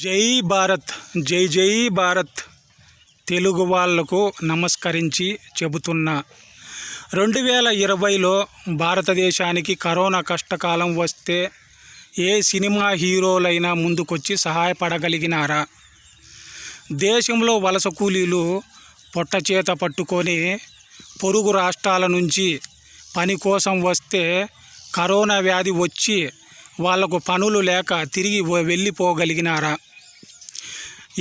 జై భారత్, జై జై భారత్. తెలుగు వాళ్లకు నమస్కరించి చెబుతున్నా. 2020లో భారతదేశానికి కరోనా కష్టకాలం వస్తే ఏ సినిమా హీరోలైనా ముందుకొచ్చి సహాయపడగలిగినారా? దేశంలో వలస కూలీలు పొట్టచేత పట్టుకొని పొరుగు రాష్ట్రాల నుంచి పని కోసం వస్తే కరోనా వ్యాధి వచ్చి వాళ్లకు పనులు లేక తిరిగి వెళ్ళిపోగలిగినారా?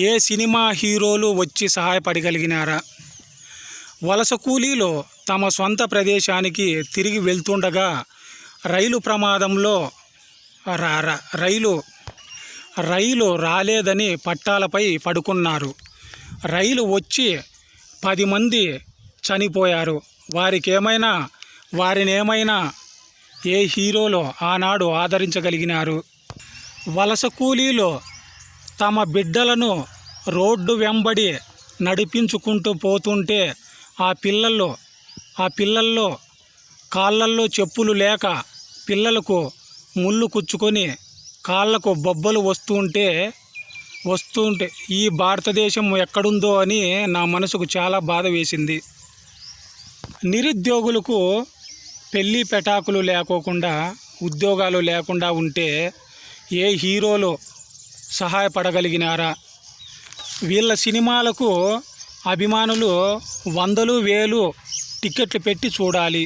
ఏ సినిమా హీరోలు వచ్చి సహాయపడగలిగినారా? వలస కూలీలు తమ సొంత ప్రదేశానికి తిరిగి వెళ్తుండగా రైలు ప్రమాదంలో రైలు రాలేదని పట్టాలపై పడుకున్నారు. రైలు వచ్చి 10 మంది చనిపోయారు. వారినేమైనా ఏ హీరోలు ఆనాడు ఆదరించగలిగినారు? వలస కూలీలు తమ బిడ్డలను రోడ్డు వెంబడి నడిపించుకుంటూ పోతుంటే ఆ పిల్లల్లో కాళ్ళల్లో చెప్పులు లేక పిల్లలకు ముళ్ళు కుచ్చుకొని కాళ్ళకు బొబ్బలు వస్తుంటే ఈ భారతదేశం ఎక్కడుందో అని నా మనసుకు చాలా బాధ వేసింది. నిరుద్యోగులకు పెళ్ళి పెటాకులు లేకోకుండా ఉద్యోగాలు లేకుండా ఉంటే ఏ హీరోలు సహాయపడగలిగినారా? వీళ్ళ సినిమాలకు అభిమానులు 100,000 టికెట్లు పెట్టి చూడాలి.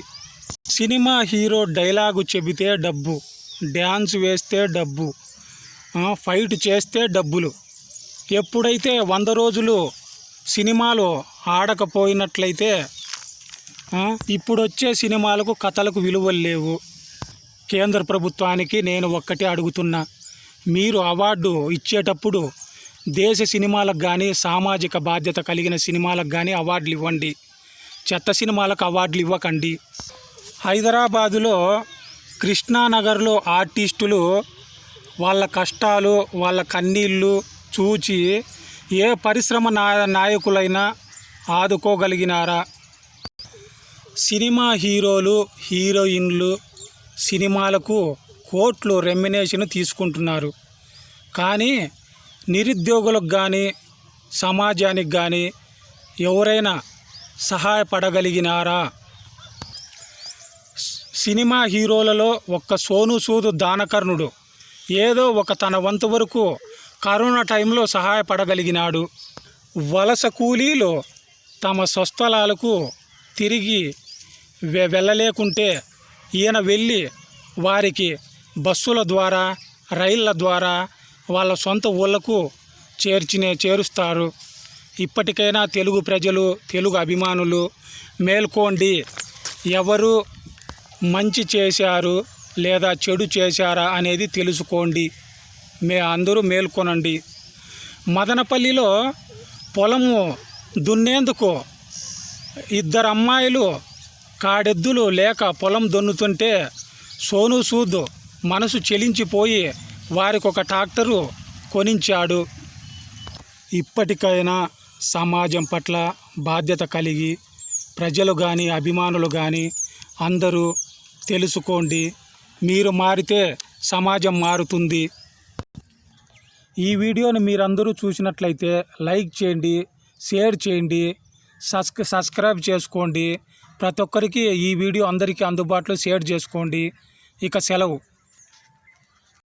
సినిమా హీరో డైలాగు చెబితే డబ్బు, డ్యాన్స్ వేస్తే డబ్బు, ఫైట్ చేస్తే డబ్బులు. ఎప్పుడైతే 100 రోజులు సినిమాలు ఆడకపోయినట్లయితే ఇప్పుడు వచ్చే సినిమాలకు కథలకు విలువలు లేవు. కేంద్ర ప్రభుత్వానికి నేను ఒక్కటే అడుగుతున్నా, మీరు అవార్డు ఇచ్చేటప్పుడు దేశ సినిమాలకు కానీ సామాజిక బాధ్యత కలిగిన సినిమాలకు కానీ అవార్డులు ఇవ్వండి. చెత్త సినిమాలకు అవార్డులు ఇవ్వకండి. హైదరాబాదులో కృష్ణానగర్లో ఆర్టిస్టులు వాళ్ళ కష్టాలు వాళ్ళ కన్నీళ్ళు చూచి ఏ పరిశ్రమ నాయకులైనా ఆదుకోగలిగినారా? సినిమా హీరోలు హీరోయిన్లు సినిమాలకు కోట్లు రెమ్యునేషన్ తీసుకుంటున్నారు. కానీ నిరుద్యోగులకు కానీ సమాజానికి కానీ ఎవరైనా సహాయపడగలిగినారా? సినిమా హీరోలలో ఒక్క సోను సూద్ దానకర్ణుడు ఏదో తన వంతు వరకు కరోనా టైంలో సహాయపడగలిగినాడు. వలస కూలీలు తమ స్వస్థలాలకు తిరిగి వెళ్ళలేకుంటే ఈయన వెళ్ళి వారికి బస్సుల ద్వారా రైళ్ళ ద్వారా వాళ్ళ సొంత ఊళ్ళకు చేరుస్తారు. ఇప్పటికైనా తెలుగు ప్రజలు తెలుగు అభిమానులు మేల్కోండి. ఎవరు మంచి చేశారు లేదా చెడు చేశారా అనేది తెలుసుకోండి. అందరూ మేల్కొనండి. మదనపల్లిలో పొలము దున్నేందుకు 2 అమ్మాయిలు కాడెద్దులు లేక పొలం దున్నుతుంటే సోను సూద్ మనసు చెలించిపోయి వారికి ఒక ట్రాక్టరు కొనించాడు. ఇప్పటికైనా సమాజం పట్ల బాధ్యత కలిగి ప్రజలు కానీ అభిమానులు కానీ అందరూ తెలుసుకోండి. మీరు మారితే సమాజం మారుతుంది. ఈ వీడియోని మీరందరూ చూసినట్లయితే లైక్ చేయండి, షేర్ చేయండి, సబ్స్క్రైబ్ చేసుకోండి. ప్రతి ఒక్కరికి ఈ వీడియో అందరికీ అందుబాటులో షేర్ చేసుకోండి. ఇక సెలవు.